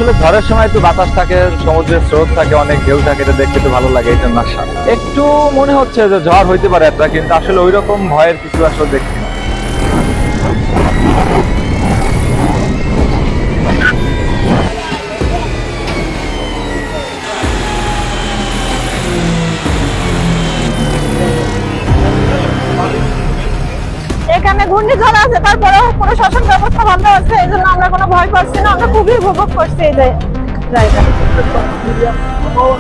আসলে ঝড়ের সময় একটু বাতাস থাকে, সমুদ্রের স্রোত থাকে, অনেক ঢেউ থাকে, এটা দেখতে তো ভালো লাগে, এই জন্য আসা। একটু মনে হচ্ছে যে ঝড় হইতে পারে একটা, কিন্তু আসলে ওই রকম ভয়ের কিছু আসলে দেখছি না। এখানে ঘূর্ণিঝড় আছে, তারপরেও প্রশাসন ব্যবস্থা ভালো আছে, এই জন্য আমরা কোনো ভয় পাচ্ছি না। আমরা খুবই উপভোগ করছি এই জায়গা।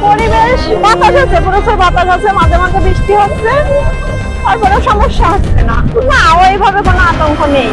পরিবেশ, বাতাস আছে, প্রচুর বাতাস আছে, মাঝে মাঝে বৃষ্টি হচ্ছে, তারপরেও সমস্যা হচ্ছে না। না, ওইভাবে কোনো আতঙ্ক নেই।